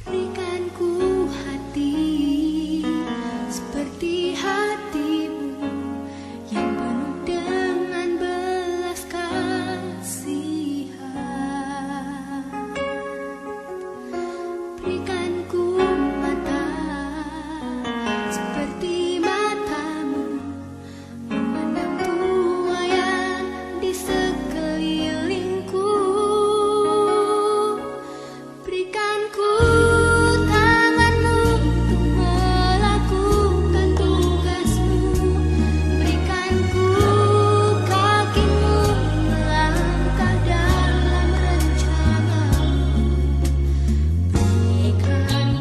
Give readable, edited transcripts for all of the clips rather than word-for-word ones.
Berikan ku hati seperti hatimu yang penuh dengan belas kasihan. Berikan ku mata seperti matamu, memandang tuayan di sekelilingku. Berikan ku tanganmu untuk melakukan tugasmu. Berikan ku kakimu melangkah dalam rencanamu. Berikan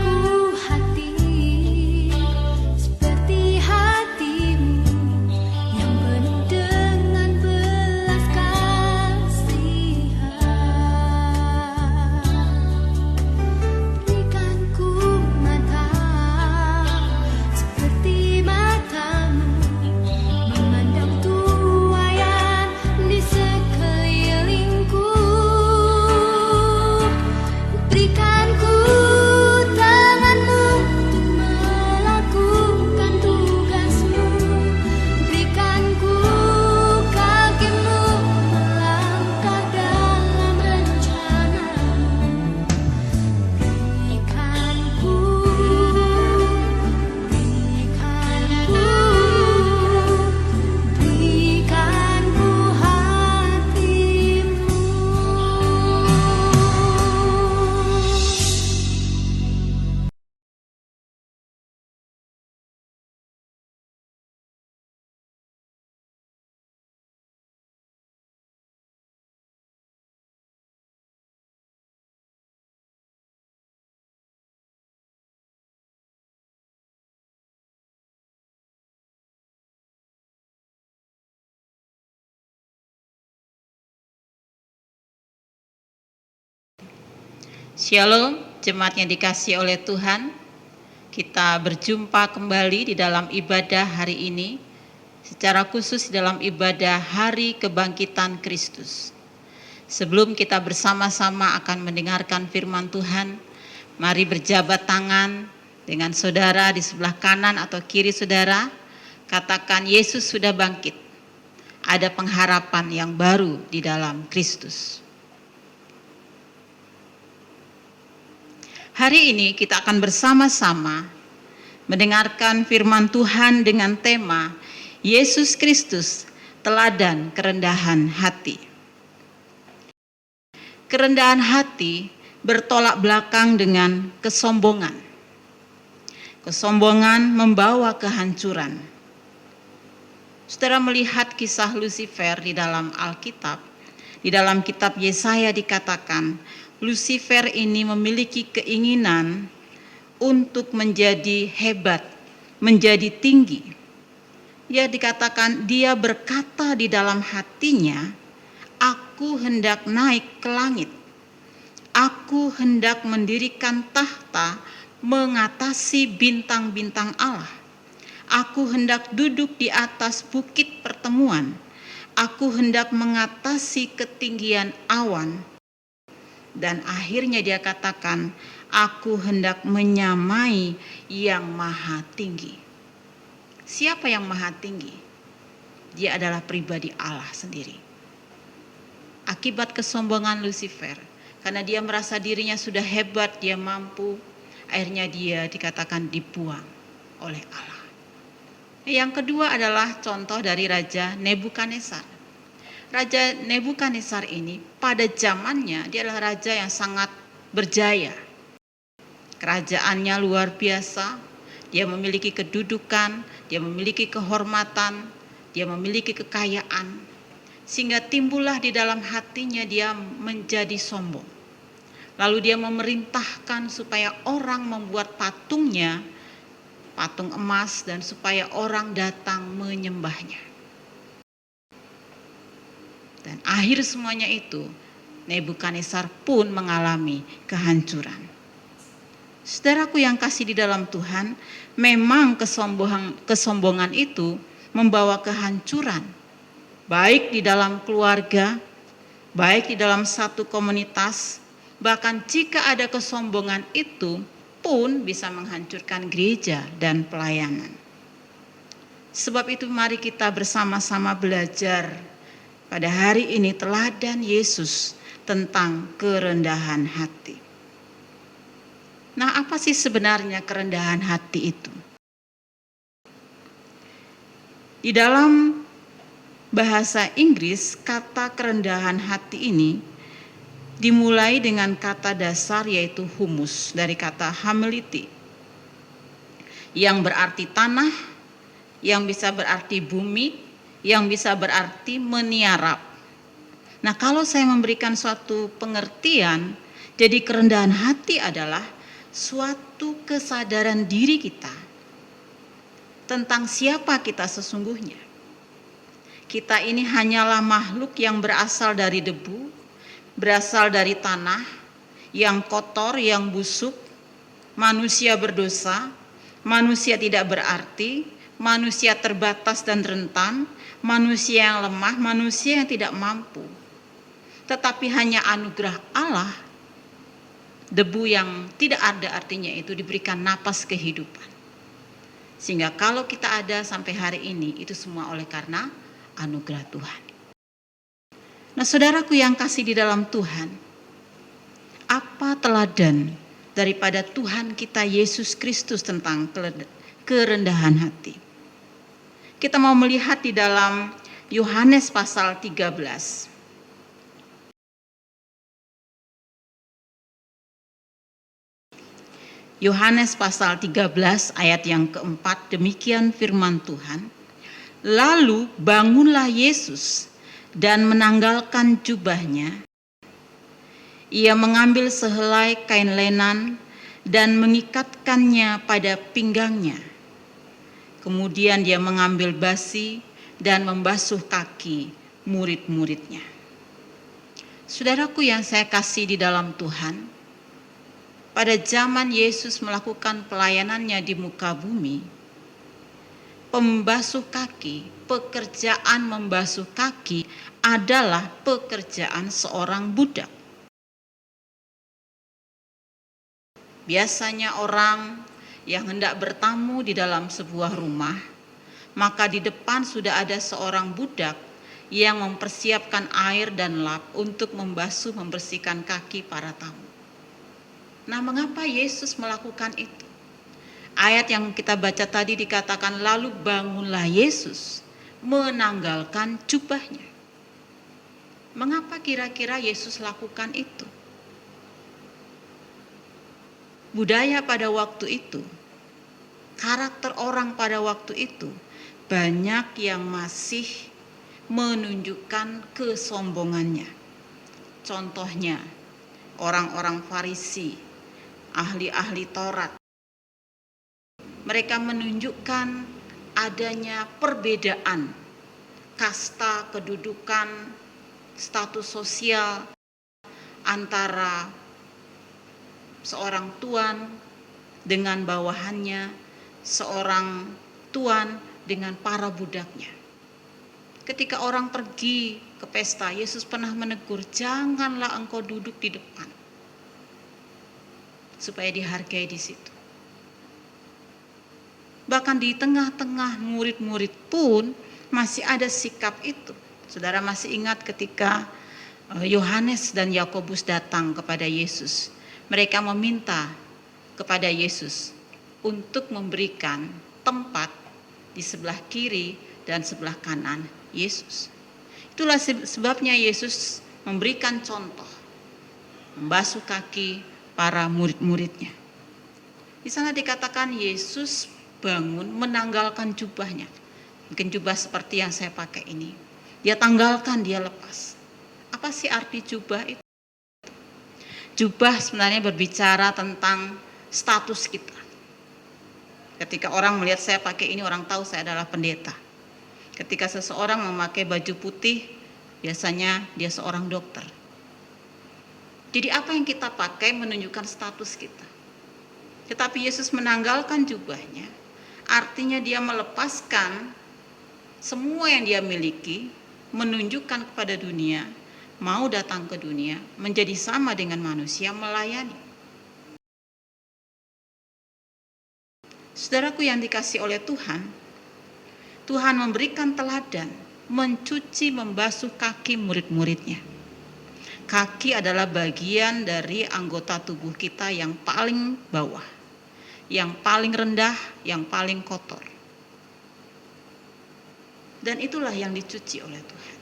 ku hati seperti hatimu yang penuh dengan belas kasihan. Berikan ku mata seperti matamu, memandang tuayan di sekelilingku. Berikan ku tanganmu untuk melakukan tugasmu. Berikan ku kakimu melangkah dalam rencanamu. Berikan ku hatimu. Shalom, jemaat yang dikasihi oleh Tuhan. Kita berjumpa kembali di dalam ibadah hari ini, secara khusus di dalam ibadah Hari Kebangkitan Kristus. Sebelum kita bersama-sama akan mendengarkan firman Tuhan, mari berjabat tangan dengan saudara di sebelah kanan atau kiri saudara. Katakan, Yesus sudah bangkit. Ada pengharapan yang baru di dalam Kristus. Hari ini kita akan bersama-sama mendengarkan firman Tuhan dengan tema Yesus Kristus, teladan kerendahan hati. Kerendahan hati bertolak belakang dengan kesombongan. Kesombongan membawa kehancuran. Saudara melihat kisah Lucifer di dalam Alkitab. Di dalam kitab Yesaya dikatakan, Lucifer ini memiliki keinginan untuk menjadi hebat, menjadi tinggi. Ya, dikatakan dia berkata di dalam hatinya, aku hendak naik ke langit. Aku hendak mendirikan tahta mengatasi bintang-bintang Allah. Aku hendak duduk di atas bukit pertemuan. Aku hendak mengatasi ketinggian awan. Dan akhirnya dia katakan, aku hendak menyamai yang maha tinggi. Siapa yang maha tinggi? Dia adalah pribadi Allah sendiri. Akibat kesombongan Lucifer, karena dia merasa dirinya sudah hebat, dia mampu, akhirnya dia dikatakan dibuang oleh Allah. Yang kedua adalah contoh dari Raja Nebukadnezar. Raja Nebukadnezar ini pada zamannya dia adalah raja yang sangat berjaya. Kerajaannya luar biasa, dia memiliki kedudukan, dia memiliki kehormatan, dia memiliki kekayaan. Sehingga timbullah di dalam hatinya dia menjadi sombong. Lalu dia memerintahkan supaya orang membuat patungnya patung emas, dan supaya orang datang menyembahnya. Dan akhir semuanya itu, Nebukadnezar pun mengalami kehancuran. Saudaraku yang kasih di dalam Tuhan, memang kesombongan itu membawa kehancuran, baik di dalam keluarga, baik di dalam satu komunitas, bahkan jika ada kesombongan itu pun bisa menghancurkan gereja dan pelayanan. Sebab itu mari kita bersama-sama belajar pada hari ini teladan Yesus tentang kerendahan hati. Nah, apa sih sebenarnya kerendahan hati itu? Di dalam bahasa Inggris, kata kerendahan hati ini dimulai dengan kata dasar yaitu humus, dari kata humility, yang berarti tanah, yang bisa berarti bumi, yang bisa berarti meniarap. Nah, kalau saya memberikan suatu pengertian, jadi kerendahan hati adalah suatu kesadaran diri kita tentang siapa kita sesungguhnya. Kita ini hanyalah makhluk yang berasal dari debu, berasal dari tanah, yang kotor, yang busuk, manusia berdosa, manusia tidak berarti, manusia terbatas dan rentan, manusia yang lemah, manusia yang tidak mampu. Tetapi hanya anugerah Allah, debu yang tidak ada artinya itu diberikan napas kehidupan. Sehingga kalau kita ada sampai hari ini, itu semua oleh karena anugerah Tuhan. Nah, saudaraku yang kasih di dalam Tuhan, apa teladan daripada Tuhan kita Yesus Kristus tentang kerendahan hati? Kita mau melihat di dalam Yohanes pasal 13. Yohanes pasal 13 ayat yang keempat, demikian firman Tuhan. Lalu bangunlah Yesus dan menanggalkan jubahnya. Ia mengambil sehelai kain lenan dan mengikatkannya pada pinggangnya. Kemudian dia mengambil basi dan membasuh kaki murid-muridnya. Saudaraku yang saya kasih di dalam Tuhan, pada zaman Yesus melakukan pelayanannya di muka bumi, pembasuh kaki, pekerjaan membasuh kaki adalah pekerjaan seorang budak. Biasanya orang yang hendak bertamu di dalam sebuah rumah, maka di depan sudah ada seorang budak yang mempersiapkan air dan lap untuk membasuh, membersihkan kaki para tamu. Nah, mengapa Yesus melakukan itu? Ayat yang kita baca tadi dikatakan, lalu bangunlah Yesus menanggalkan jubahnya. Mengapa kira-kira Yesus lakukan itu? Budaya pada waktu itu, karakter orang pada waktu itu, banyak yang masih menunjukkan kesombongannya. Contohnya, orang-orang Farisi, ahli-ahli Taurat. Mereka menunjukkan adanya perbedaan kasta, kedudukan, status sosial antara seorang tuan dengan bawahannya, seorang tuan dengan para budaknya. Ketika orang pergi ke pesta, Yesus pernah menegur, janganlah engkau duduk di depan, supaya dihargai di situ. Bahkan di tengah-tengah murid-murid pun masih ada sikap itu. Saudara masih ingat ketika Yohanes dan Yakobus datang kepada Yesus. Mereka meminta kepada Yesus untuk memberikan tempat di sebelah kiri dan sebelah kanan Yesus. Itulah sebabnya Yesus memberikan contoh, membasuh kaki para murid-muridnya. Di sana dikatakan Yesus bangun menanggalkan jubahnya. Mungkin jubah seperti yang saya pakai ini. Dia tanggalkan, dia lepas. Apa sih arti jubah itu? Jubah sebenarnya berbicara tentang status kita. Ketika orang melihat saya pakai ini, orang tahu saya adalah pendeta. Ketika seseorang memakai baju putih, biasanya dia seorang dokter. Jadi apa yang kita pakai menunjukkan status kita. Tetapi Yesus menanggalkan jubahnya, artinya dia melepaskan semua yang dia miliki, menunjukkan kepada dunia, mau datang ke dunia, menjadi sama dengan manusia, melayani. Saudaraku yang dikasihi oleh Tuhan, Tuhan memberikan teladan, mencuci, membasuh kaki murid-muridnya. Kaki adalah bagian dari anggota tubuh kita yang paling bawah, yang paling rendah, yang paling kotor. Dan itulah yang dicuci oleh Tuhan.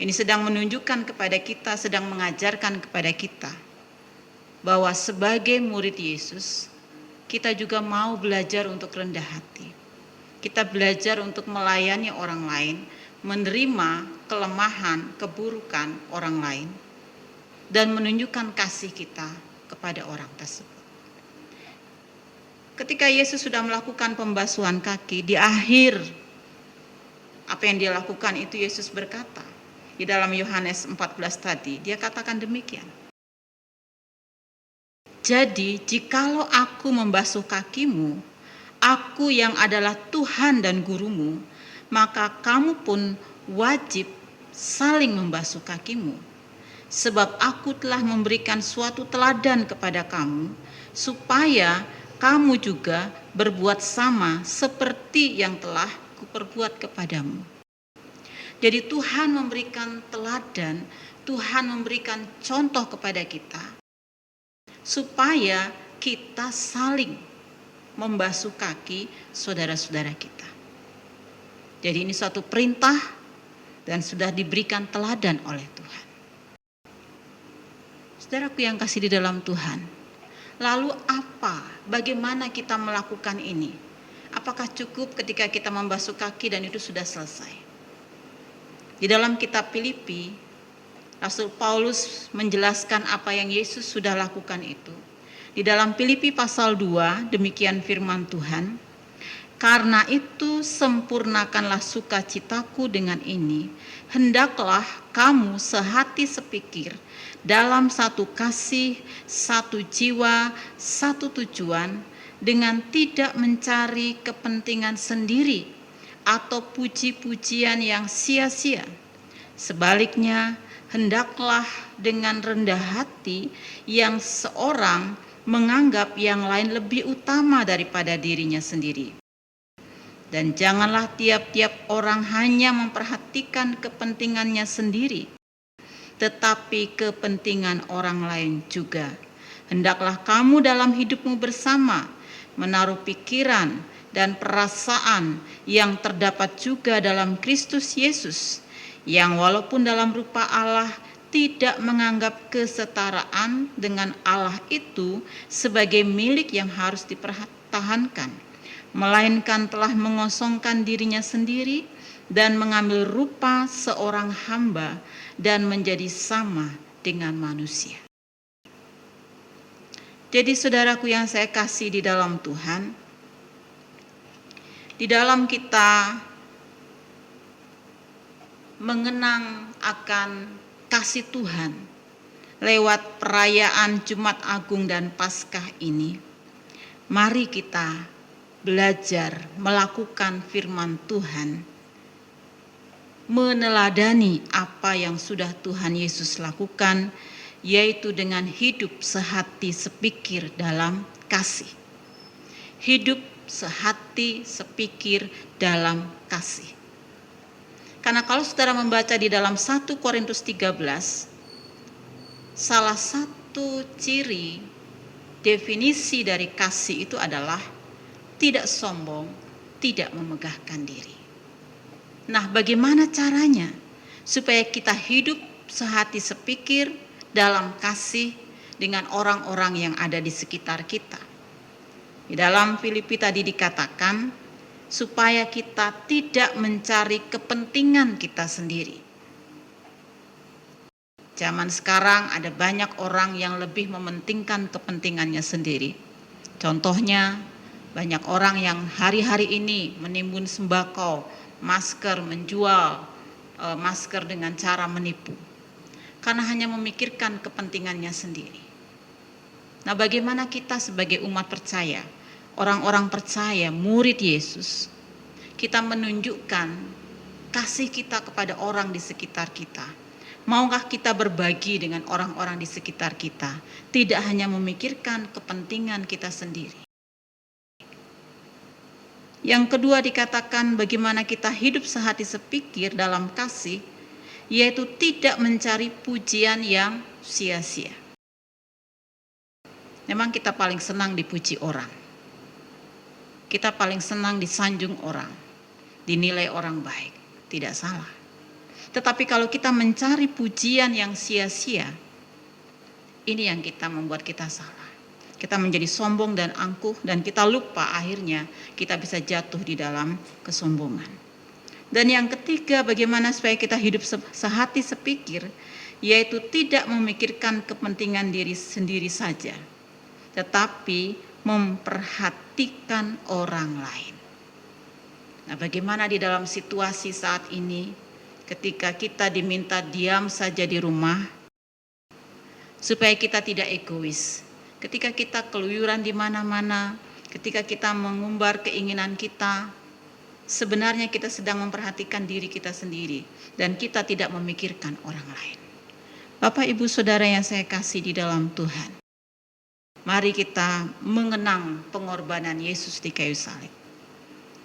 Ini sedang menunjukkan kepada kita, sedang mengajarkan kepada kita, bahwa sebagai murid Yesus, kita juga mau belajar untuk rendah hati. Kita belajar untuk melayani orang lain, menerima kelemahan, keburukan orang lain, dan menunjukkan kasih kita kepada orang tersebut. Ketika Yesus sudah melakukan pembasuhan kaki, di akhir apa yang dia lakukan itu Yesus berkata, di dalam Yohanes 14 tadi, dia katakan demikian. Jadi, jikalau aku membasuh kakimu, aku yang adalah Tuhan dan gurumu, maka kamu pun wajib saling membasuh kakimu. Sebab aku telah memberikan suatu teladan kepada kamu, supaya kamu juga berbuat sama seperti yang telah kuperbuat kepadamu. Jadi Tuhan memberikan teladan, Tuhan memberikan contoh kepada kita, supaya kita saling membasuh kaki saudara-saudara kita. Jadi ini suatu perintah dan sudah diberikan teladan oleh Tuhan. Saudaraku yang kasih di dalam Tuhan, lalu apa? Bagaimana kita melakukan ini? Apakah cukup ketika kita membasuh kaki dan itu sudah selesai? Di dalam kitab Filipi, Rasul Paulus menjelaskan apa yang Yesus sudah lakukan itu. Di dalam Filipi pasal 2, demikian firman Tuhan, karena itu sempurnakanlah sukacitaku dengan ini, hendaklah kamu sehati sepikir, dalam satu kasih, satu jiwa, satu tujuan, dengan tidak mencari kepentingan sendiri atau puji-pujian yang sia-sia. Sebaliknya, hendaklah dengan rendah hati yang seorang menganggap yang lain lebih utama daripada dirinya sendiri. Dan janganlah tiap-tiap orang hanya memperhatikan kepentingannya sendiri, tetapi kepentingan orang lain juga. Hendaklah kamu dalam hidupmu bersama menaruh pikiran dan perasaan yang terdapat juga dalam Kristus Yesus, yang walaupun dalam rupa Allah tidak menganggap kesetaraan dengan Allah itu sebagai milik yang harus dipertahankan, melainkan telah mengosongkan dirinya sendiri dan mengambil rupa seorang hamba dan menjadi sama dengan manusia. Jadi saudaraku yang saya kasih di dalam Tuhan, di dalam kita mengenang akan kasih Tuhan lewat perayaan Jumat Agung dan Paskah ini, mari kita belajar melakukan firman Tuhan, meneladani apa yang sudah Tuhan Yesus lakukan, yaitu dengan hidup sehati sepikir dalam kasih. Hidup sehati sepikir dalam kasih. Karena kalau saudara membaca di dalam 1 Korintus 13, salah satu ciri definisi dari kasih itu adalah tidak sombong, tidak memegahkan diri. Nah, bagaimana caranya supaya kita hidup sehati sepikir dalam kasih dengan orang-orang yang ada di sekitar kita? Di dalam Filipi tadi dikatakan, supaya kita tidak mencari kepentingan kita sendiri. Zaman sekarang ada banyak orang yang lebih mementingkan kepentingannya sendiri. Contohnya, Banyak orang yang hari-hari ini menimbun sembako, masker, menjual masker dengan cara menipu. Karena hanya memikirkan kepentingannya sendiri. Nah, bagaimana kita sebagai umat percaya, orang-orang percaya, murid Yesus, kita menunjukkan kasih kita kepada orang di sekitar kita. Maukah kita berbagi dengan orang-orang di sekitar kita, tidak hanya memikirkan kepentingan kita sendiri. Yang kedua dikatakan bagaimana kita hidup sehati sepikir dalam kasih, yaitu tidak mencari pujian yang sia-sia. Memang kita paling senang dipuji orang. Kita paling senang disanjung orang, dinilai orang baik, tidak salah. Tetapi kalau kita mencari pujian yang sia-sia, ini yang kita membuat kita salah. Kita menjadi sombong dan angkuh dan kita lupa akhirnya kita bisa jatuh di dalam kesombongan. Dan yang ketiga, bagaimana supaya kita hidup sehati sepikir, yaitu tidak memikirkan kepentingan diri sendiri saja, tetapi memperhatikan orang lain. Nah, bagaimana di dalam situasi saat ini ketika kita diminta diam saja di rumah supaya kita tidak egois. Ketika kita keluyuran di mana-mana, ketika kita mengumbar keinginan kita, sebenarnya kita sedang memperhatikan diri kita sendiri dan kita tidak memikirkan orang lain. Bapak, Ibu, Saudara yang saya kasih di dalam Tuhan, mari kita mengenang pengorbanan Yesus di kayu salib.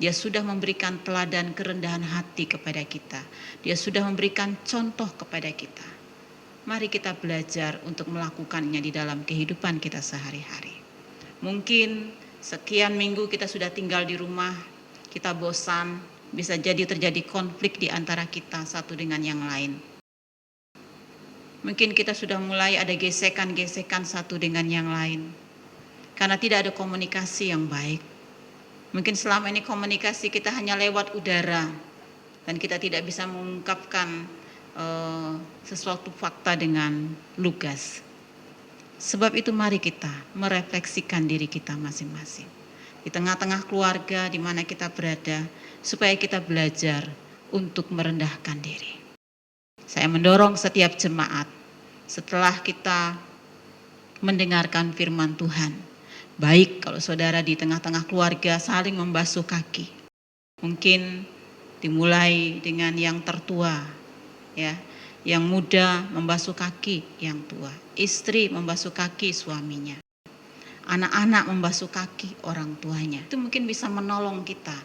Dia sudah memberikan teladan kerendahan hati kepada kita. Dia sudah memberikan contoh kepada kita. Mari kita belajar untuk melakukannya di dalam kehidupan kita sehari-hari. Mungkin sekian minggu kita sudah tinggal di rumah, kita bosan, bisa jadi terjadi konflik di antara kita satu dengan yang lain. Mungkin kita sudah mulai ada gesekan-gesekan satu dengan yang lain, karena tidak ada komunikasi yang baik. Mungkin selama ini komunikasi kita hanya lewat udara, dan kita tidak bisa mengungkapkan sesuatu fakta dengan lugas. Sebab itu mari kita merefleksikan diri kita masing-masing. Di tengah-tengah keluarga di mana kita berada, supaya kita belajar untuk merendahkan diri. Saya mendorong setiap jemaat setelah kita mendengarkan firman Tuhan, baik kalau saudara di tengah-tengah keluarga saling membasuh kaki. Mungkin dimulai dengan yang tertua, ya, yang muda membasuh kaki yang tua, istri membasuh kaki suaminya, anak-anak membasuh kaki orang tuanya. Itu mungkin bisa menolong kita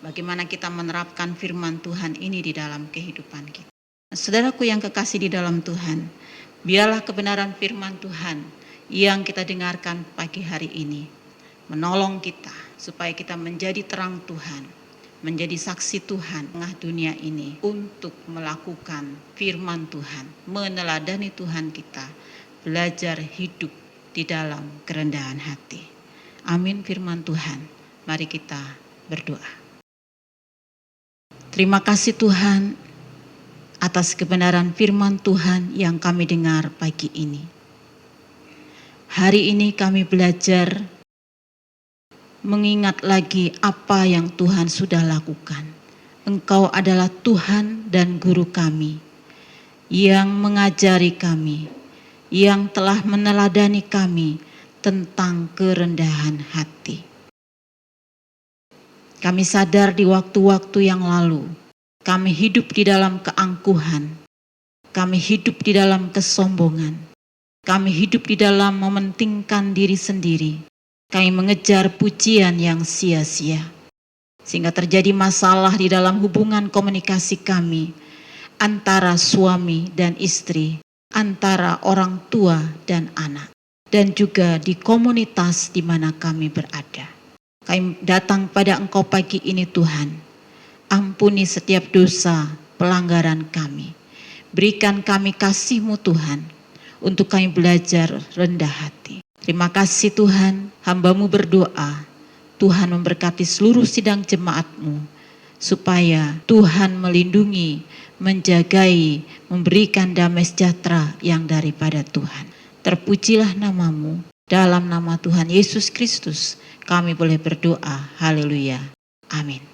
bagaimana kita menerapkan firman Tuhan ini di dalam kehidupan kita. Saudaraku yang kekasih di dalam Tuhan, biarlah kebenaran firman Tuhan yang kita dengarkan pagi hari ini menolong kita supaya kita menjadi terang Tuhan, menjadi saksi Tuhan tengah dunia ini untuk melakukan firman Tuhan, meneladani Tuhan kita, belajar hidup di dalam kerendahan hati. Amin firman Tuhan. Mari kita berdoa. Terima kasih Tuhan atas kebenaran firman Tuhan yang kami dengar pagi ini. Hari ini kami belajar mengingat lagi apa yang Tuhan sudah lakukan. Engkau adalah Tuhan dan Guru kami, yang mengajari kami, yang telah meneladani kami tentang kerendahan hati. Kami sadar di waktu-waktu yang lalu, kami hidup di dalam keangkuhan, kami hidup di dalam kesombongan, kami hidup di dalam mementingkan diri sendiri. Kami mengejar pujian yang sia-sia, sehingga terjadi masalah di dalam hubungan komunikasi kami antara suami dan istri, antara orang tua dan anak, dan juga di komunitas di mana kami berada. Kami datang pada Engkau pagi ini Tuhan, ampuni setiap dosa pelanggaran kami. Berikan kami kasih-Mu Tuhan, untuk kami belajar rendah hati. Terima kasih Tuhan, hamba-Mu berdoa, Tuhan memberkati seluruh sidang jemaat-Mu, supaya Tuhan melindungi, menjagai, memberikan damai sejahtera yang daripada Tuhan. Terpujilah nama-Mu, dalam nama Tuhan Yesus Kristus kami boleh berdoa. Haleluya. Amin.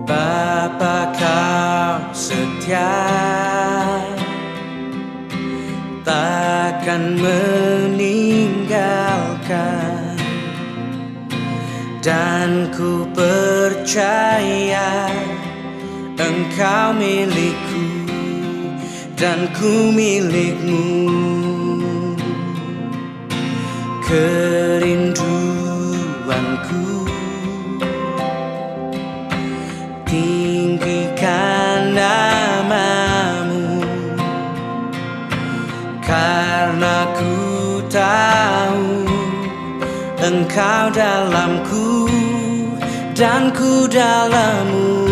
Bapa, kau setia, takkan meninggalkan, dan ku percaya Engkau milikku dan ku milikmu. Kerinduanku tinggikan namamu, karena ku tahu Engkau dalamku dan ku dalammu.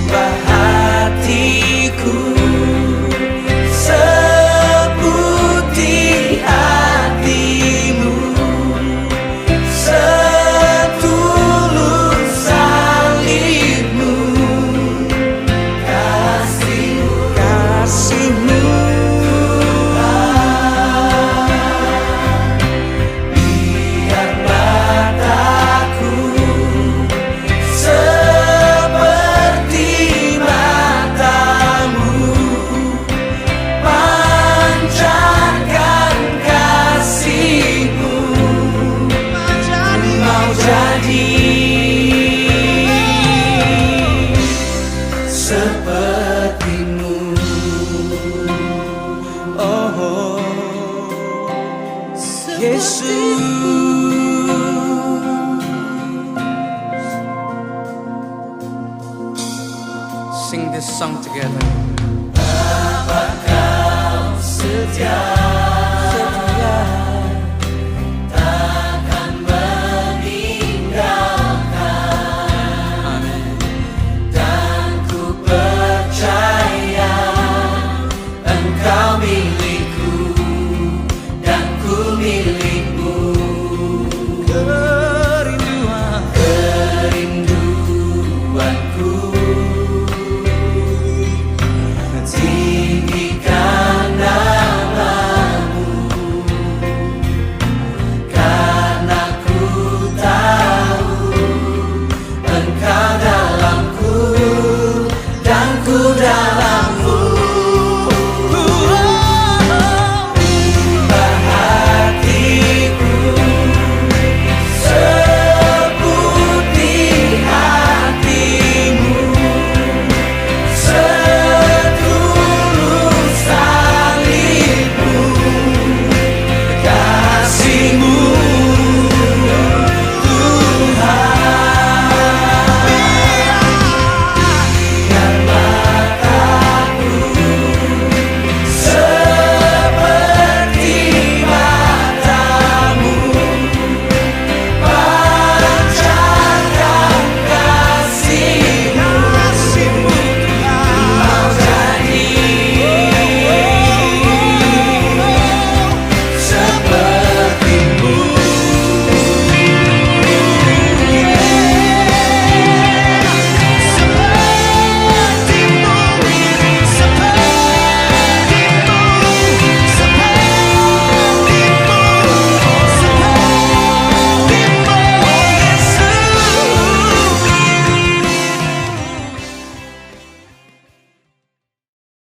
Ubah hatiku seputih hatimu, setulus salibmu, kasihmu. Biar mataku seperti matamu, pancarkan kasihmu. Mau jadi sepertimu. Oh, Yesus. Sing this song together.